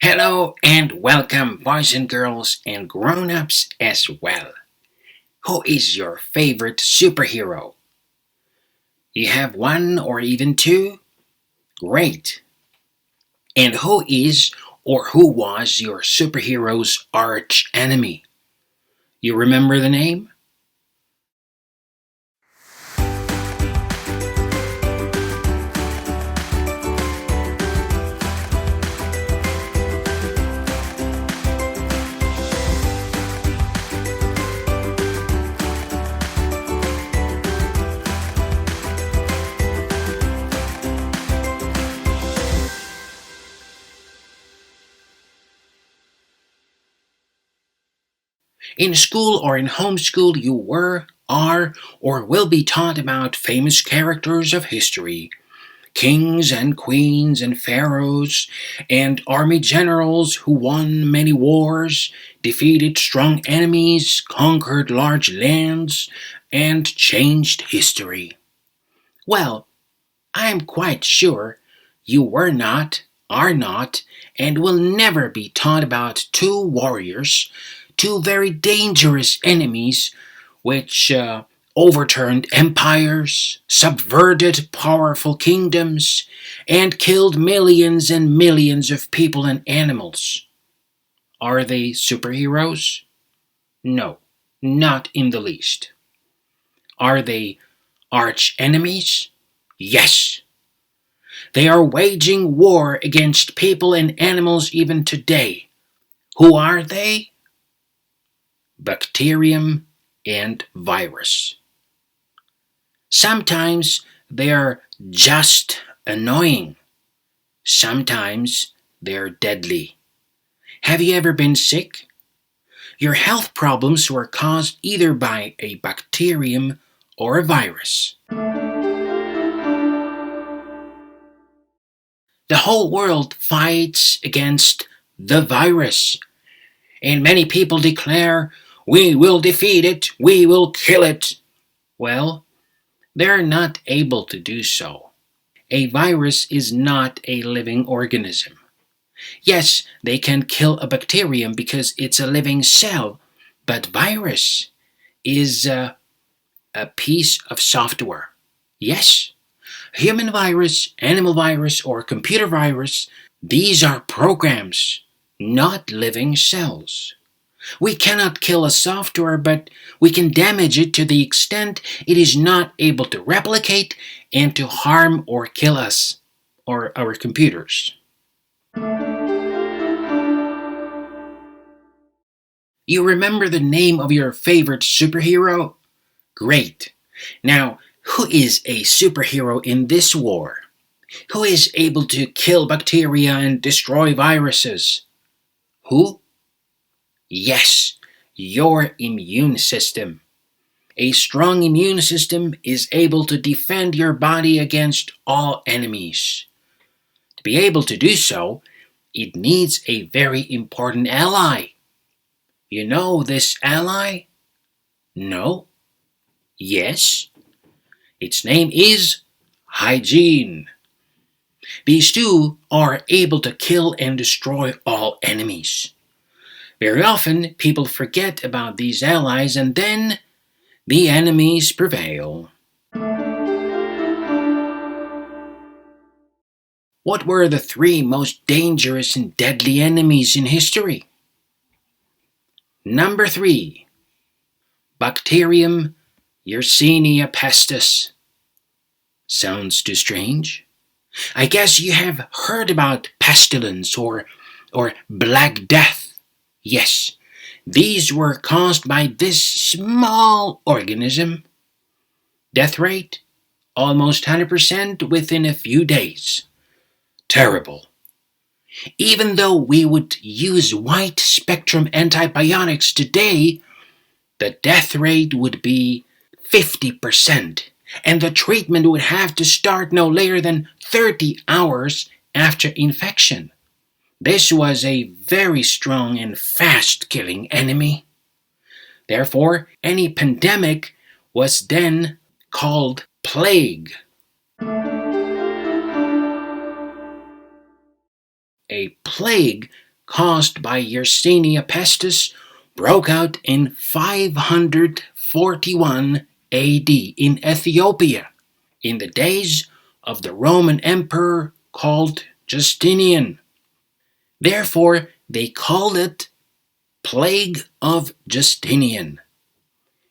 Hello and welcome, boys and girls, and grown ups as well. Who is your favorite superhero? You have one or even two? Great. And who is or who was your superhero's arch enemy? You remember the name? In school or in homeschool, you were, are, or will be taught about famous characters of history. Kings and queens and pharaohs and army generals who won many wars, defeated strong enemies, conquered large lands, and changed history. Well, I am quite sure you were not, are not, and will never be taught about two warriors, two very dangerous enemies which overturned empires, subverted powerful kingdoms, and killed millions and millions of people and animals. Are they superheroes? No, not in the least. Are they arch enemies? Yes. They are waging war against people and animals even today. Who are they? Bacterium and virus. Sometimes they're just annoying. Sometimes they're deadly. Have you ever been sick? Your health problems were caused either by a bacterium or a virus. The whole world fights against the virus, and many people declare, "We will defeat it, we will kill it." Well, they're not able to do so. A virus is not a living organism. Yes, they can kill a bacterium because it's a living cell, but virus is a piece of software. Yes, human virus, animal virus, or computer virus, these are programs, not living cells. We cannot kill a software, but we can damage it to the extent it is not able to replicate and to harm or kill us or our computers. You remember the name of your favorite superhero? Great. Now, who is a superhero in this war? Who is able to kill bacteria and destroy viruses? Who? Yes, your immune system. A strong immune system is able to defend your body against all enemies. To be able to do so, it needs a very important ally. You know this ally? No? Yes? Its name is hygiene. These two are able to kill and destroy all enemies. Very often, people forget about these allies and then the enemies prevail. What were the three most dangerous and deadly enemies in history? Number 3. Bacterium Yersinia pestis. Sounds too strange? I guess you have heard about pestilence or Black Death. Yes, these were caused by this small organism. Death rate? Almost 100% within a few days. Terrible. Even though we would use wide spectrum antibiotics today, the death rate would be 50%, and the treatment would have to start no later than 30 hours after infection. This was a very strong and fast killing enemy. Therefore, any pandemic was then called plague. A plague caused by Yersinia pestis broke out in 541 AD in Ethiopia, in the days of the Roman emperor called Justinian. Therefore, they called it Plague of Justinian.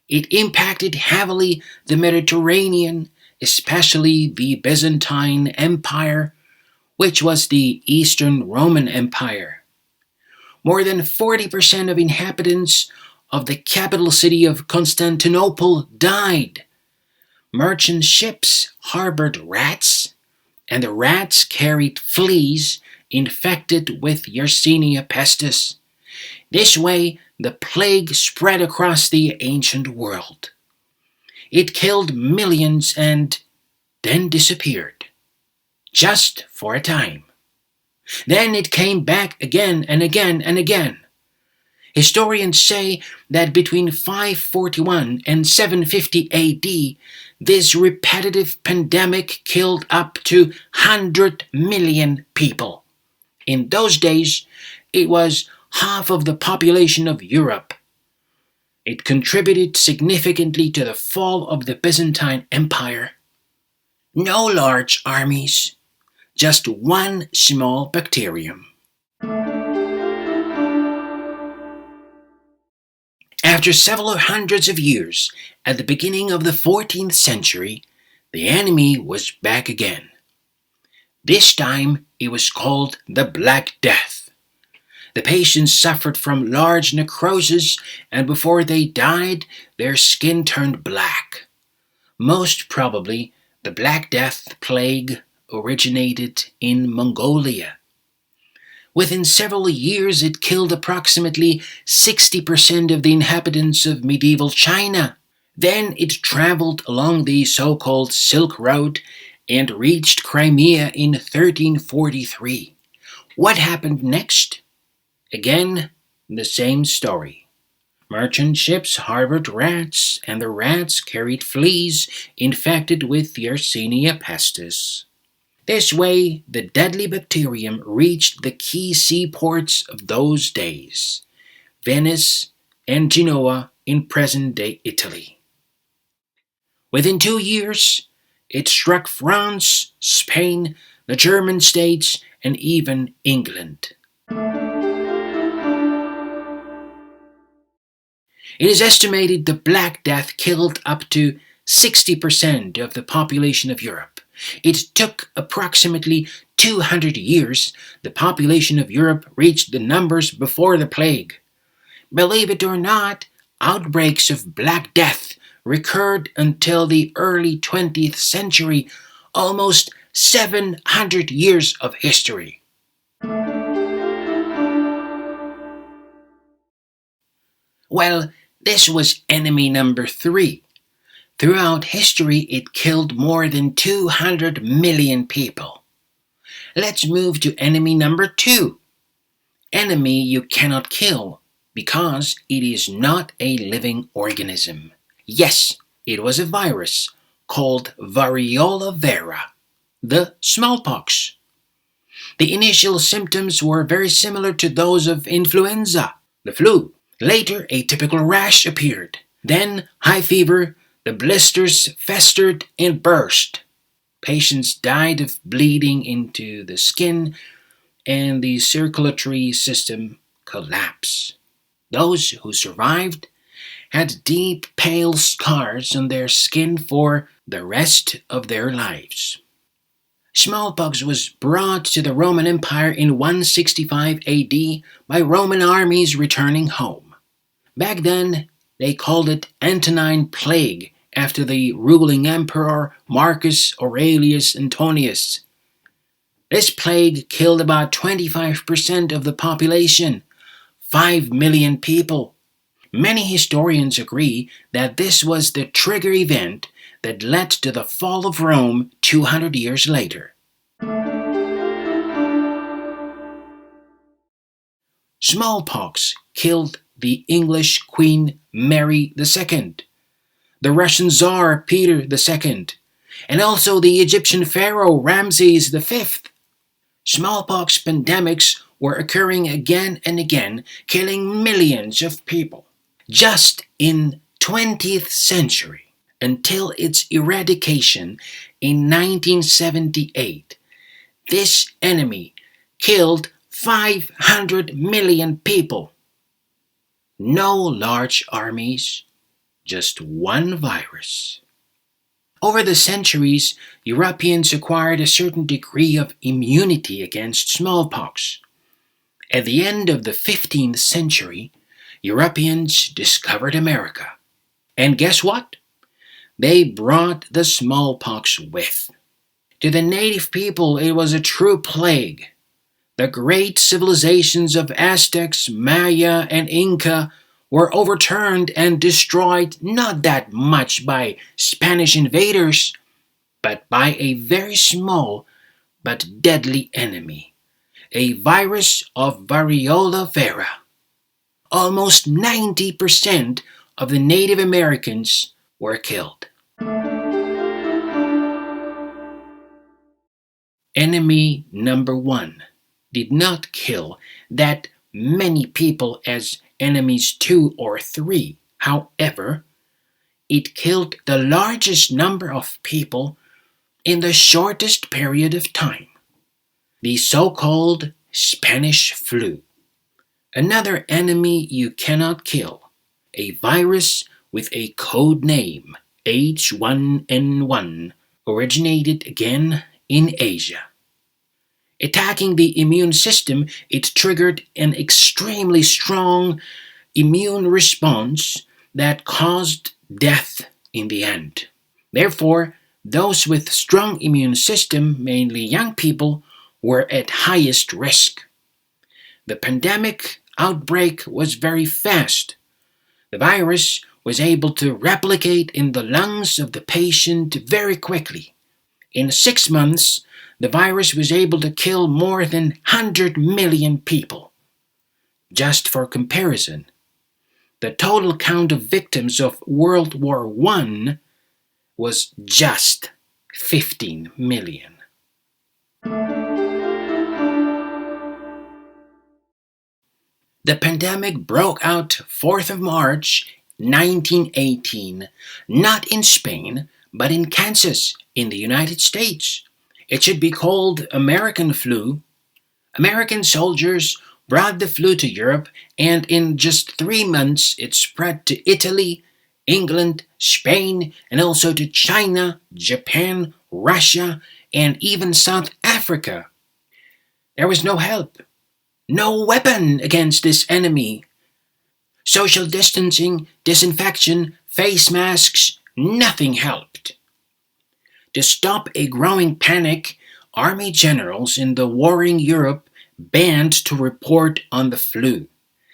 It impacted heavily the Mediterranean, especially the Byzantine Empire, which was the Eastern Roman Empire. More than 40% of inhabitants of the capital city of Constantinople died. Merchant ships harbored rats, and the rats carried fleas infected with Yersinia pestis. This way, the plague spread across the ancient world. It killed millions and then disappeared, just for a time. Then it came back again and again and again. Historians say that between 541 and 750 AD, this repetitive pandemic killed up to 100 million people. In those days, it was half of the population of Europe. It contributed significantly to the fall of the Byzantine Empire. No large armies, just one small bacterium. After several hundreds of years, at the beginning of the 14th century, the enemy was back again. This time it was called the Black Death. The patients suffered from large necrosis, and before they died, their skin turned black. Most probably, the Black Death plague originated in Mongolia. Within several years, it killed approximately 60% of the inhabitants of medieval China. Then it traveled along the so-called Silk Road and reached Crimea in 1343. What happened next? Again, the same story. Merchant ships harbored rats, and the rats carried fleas infected with Yersinia pestis. This way, the deadly bacterium reached the key seaports of those days, Venice and Genoa in present-day Italy. Within 2 years, it struck France, Spain, the German states, and even England. It is estimated the Black Death killed up to 60% of the population of Europe. It took approximately 200 years. The population of Europe reached the numbers before the plague. Believe it or not, outbreaks of Black Death recurred until the early 20th century, almost 700 years of history. Well, this was enemy number 3. Throughout history, it killed more than 200 million people. Let's move to enemy number 2. Enemy you cannot kill because it is not a living organism. Yes, it was a virus called variola vera, the smallpox. The initial symptoms were very similar to those of influenza, the flu. Later, a typical rash appeared. Then, high fever. The blisters festered and burst. Patients died of bleeding into the skin, and the circulatory system collapsed. Those who survived had deep, pale scars on their skin for the rest of their lives. Smallpox was brought to the Roman Empire in 165 AD by Roman armies returning home. Back then, they called it Antonine Plague, after the ruling emperor Marcus Aurelius Antonius. This plague killed about 25% of the population, 5 million people. Many historians agree that this was the trigger event that led to the fall of Rome 200 years later. Smallpox killed the English Queen Mary II, the Russian Tsar Peter II, and also the Egyptian Pharaoh Ramses V. Smallpox pandemics were occurring again and again, killing millions of people. Just in 20th century, until its eradication in 1978, this enemy killed 500 million people. No large armies, just one virus. Over the centuries, Europeans acquired a certain degree of immunity against smallpox. At the end of the 15th century, Europeans discovered America. And guess what? They brought the smallpox with. To the native people, it was a true plague. The great civilizations of Aztecs, Maya, and Inca were overturned and destroyed not that much by Spanish invaders, but by a very small but deadly enemy, a virus of variola vera. Almost 90% of the Native Americans were killed. Enemy number one did not kill that many people as enemies 2 or 3. However, it killed the largest number of people in the shortest period of time. The so-called Spanish flu. Another enemy you cannot kill. A virus with a code name, H1N1, originated again in Asia. Attacking the immune system, it triggered an extremely strong immune response that caused death in the end. Therefore, those with strong immune system, mainly young people, were at highest risk. The pandemic outbreak was very fast. The virus was able to replicate in the lungs of the patient very quickly. In 6 months, the virus was able to kill more than 100 million people. Just for comparison, the total count of victims of World War I was just 15 million. The pandemic broke out 4th of March 1918, not in Spain, but in Kansas, in the United States. It should be called American flu. American soldiers brought the flu to Europe, and in just 3 months it spread to Italy, England, Spain, and also to China, Japan, Russia, and even South Africa. There was no help, no weapon against this enemy. Social distancing, disinfection, face masks, nothing helped. To stop a growing panic, army generals in the warring Europe banned to report on the flu.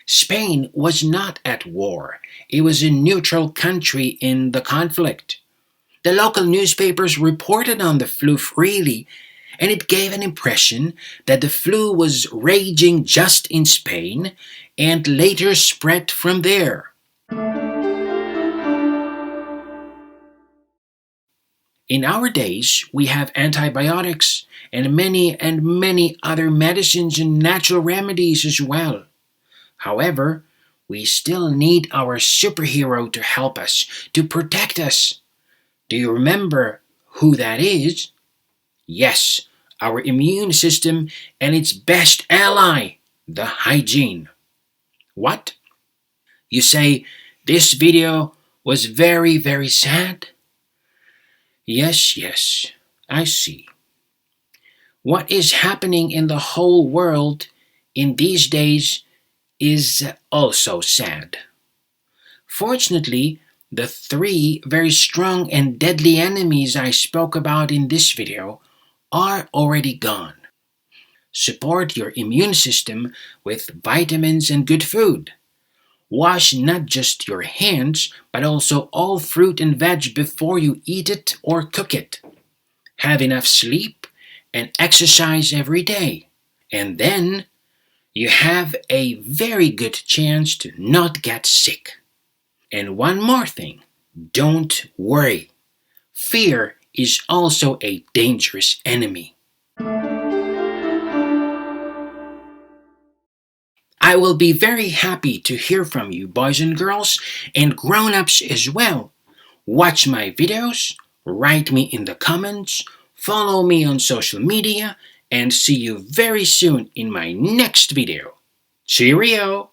Spain was not at war. It was a neutral country in the conflict. The local newspapers reported on the flu freely, and it gave an impression that the flu was raging just in Spain and later spread from there. In our days, we have antibiotics and many other medicines and natural remedies as well. However, we still need our superhero to help us, to protect us. Do you remember who that is? Yes, our immune system and its best ally, the hygiene. What? You say this video was very sad? Yes, I see. What is happening in the whole world in these days is also sad. Fortunately, the 3 very strong and deadly enemies I spoke about in this video are already gone. Support your immune system with vitamins and good food. Wash not just your hands, but also all fruit and veg before you eat it or cook it. Have enough sleep and exercise every day. And then you have a very good chance to not get sick. And one more thing, don't worry. Fear is also a dangerous enemy. I will be very happy to hear from you, boys and girls, and grown-ups as well. Watch my videos, write me in the comments, follow me on social media, and see you very soon in my next video. Cheerio!